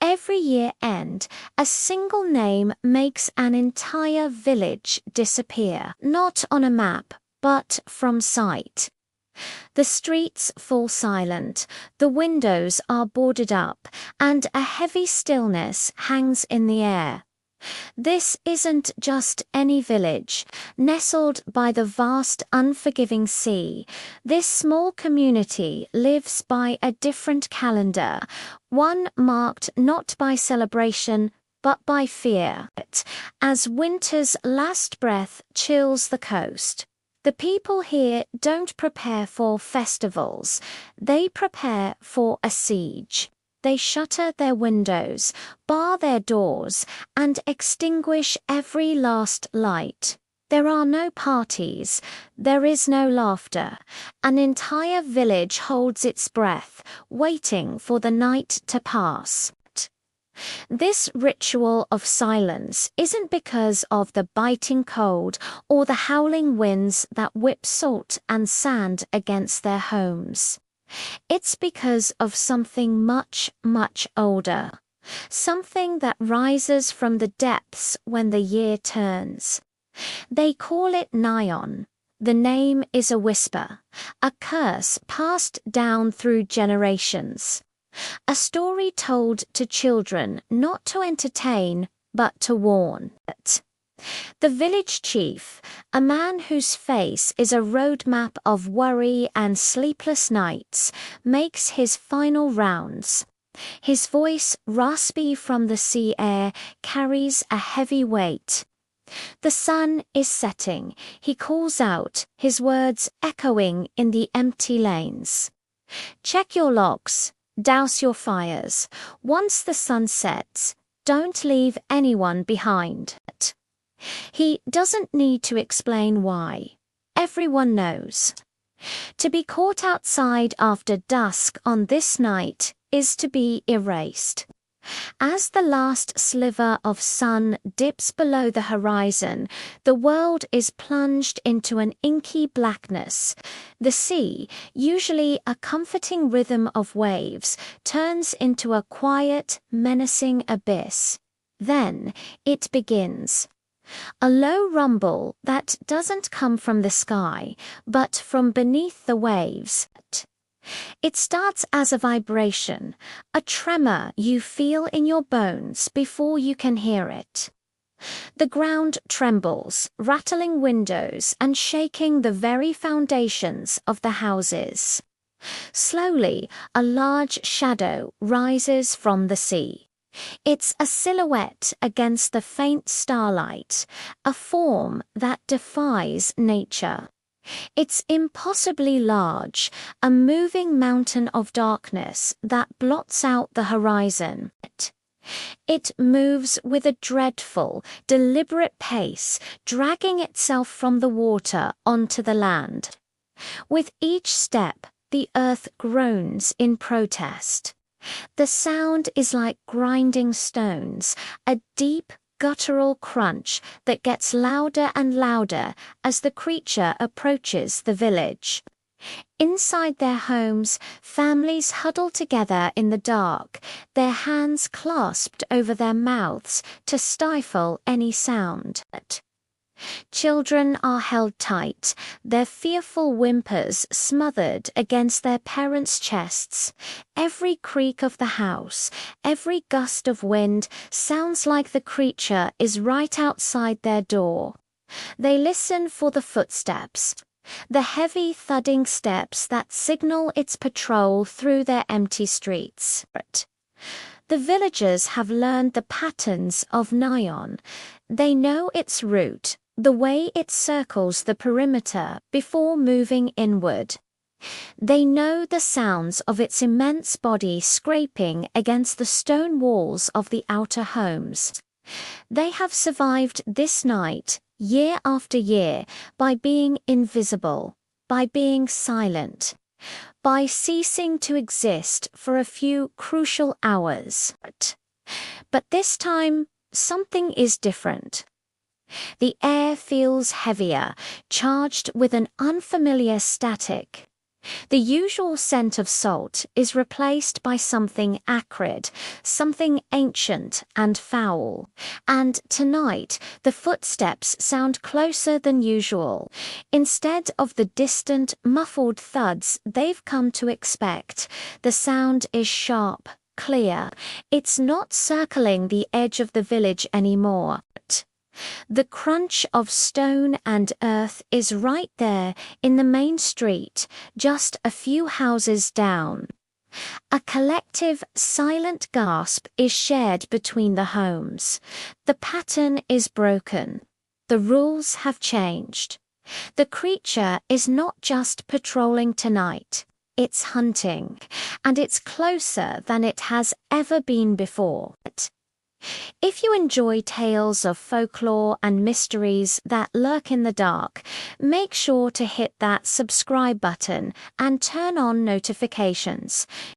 Every year end, a single name makes an entire village disappear, not on a map, but from sight. The streets fall silent, the windows are boarded up, and a heavy stillness hangs in the air. This isn't just any village, nestled by the vast unforgiving sea. This small community lives by a different calendar, one marked not by celebration, but by fear, as winter's last breath chills the coast. The people here don't prepare for festivals, they prepare for a siege. They shutter their windows, bar their doors, and extinguish every last light. There are no parties, there is no laughter. An entire village holds its breath, waiting for the night to pass. This ritual of silence isn't because of the biting cold or the howling winds that whip salt and sand against their homes. It's because of something much, much older. Something that rises from the depths when the year turns. They call it Nian. The name is a whisper, a curse passed down through generations. A story told to children not to entertain, but to warn. The village chief, a man whose face is a roadmap of worry and sleepless nights, makes his final rounds. His voice, raspy from the sea air, carries a heavy weight. The sun is setting, he calls out, his words echoing in the empty lanes. Check your logs, douse your fires. Once the sun sets, don't leave anyone behind. He doesn't need to explain why. Everyone knows. To be caught outside after dusk on this night is to be erased. As the last sliver of sun dips below the horizon, the world is plunged into an inky blackness. The sea, usually a comforting rhythm of waves, turns into a quiet, menacing abyss. Then it begins. A low rumble that doesn't come from the sky, but from beneath the waves. It starts as a vibration, a tremor you feel in your bones before you can hear it. The ground trembles, rattling windows and shaking the very foundations of the houses. Slowly, a large shadow rises from the sea. It's a silhouette against the faint starlight, a form that defies nature. It's impossibly large, a moving mountain of darkness that blots out the horizon. It moves with a dreadful, deliberate pace, dragging itself from the water onto the land. With each step, the earth groans in protest. The sound is like grinding stones, a deep, guttural crunch that gets louder and louder as the creature approaches the village. Inside their homes, families huddle together in the dark, their hands clasped over their mouths to stifle any sound. Children are held tight, their fearful whimpers smothered against their parents' chests. Every creak of the house, every gust of wind sounds like the creature is right outside their door. They listen for the footsteps, the heavy thudding steps that signal its patrol through their empty streets. The villagers have learned the patterns of Nian. They know its route, the way it circles the perimeter before moving inward. They know the sounds of its immense body scraping against the stone walls of the outer homes. They have survived this night, year after year, by being invisible, by being silent, by ceasing to exist for a few crucial hours. But this time, something is different. The air feels heavier, charged with an unfamiliar static. The usual scent of salt is replaced by something acrid, something ancient and foul. And tonight, the footsteps sound closer than usual. Instead of the distant, muffled thuds they've come to expect, the sound is sharp, clear. It's not circling the edge of the village anymore. The crunch of stone and earth is right there in the main street, just a few houses down. A collective, silent gasp is shared between the homes. The pattern is broken. The rules have changed. The creature is not just patrolling tonight. It's hunting, and it's closer than it has ever been before. If you enjoy tales of folklore and mysteries that lurk in the dark, make sure to hit that subscribe button and turn on notifications.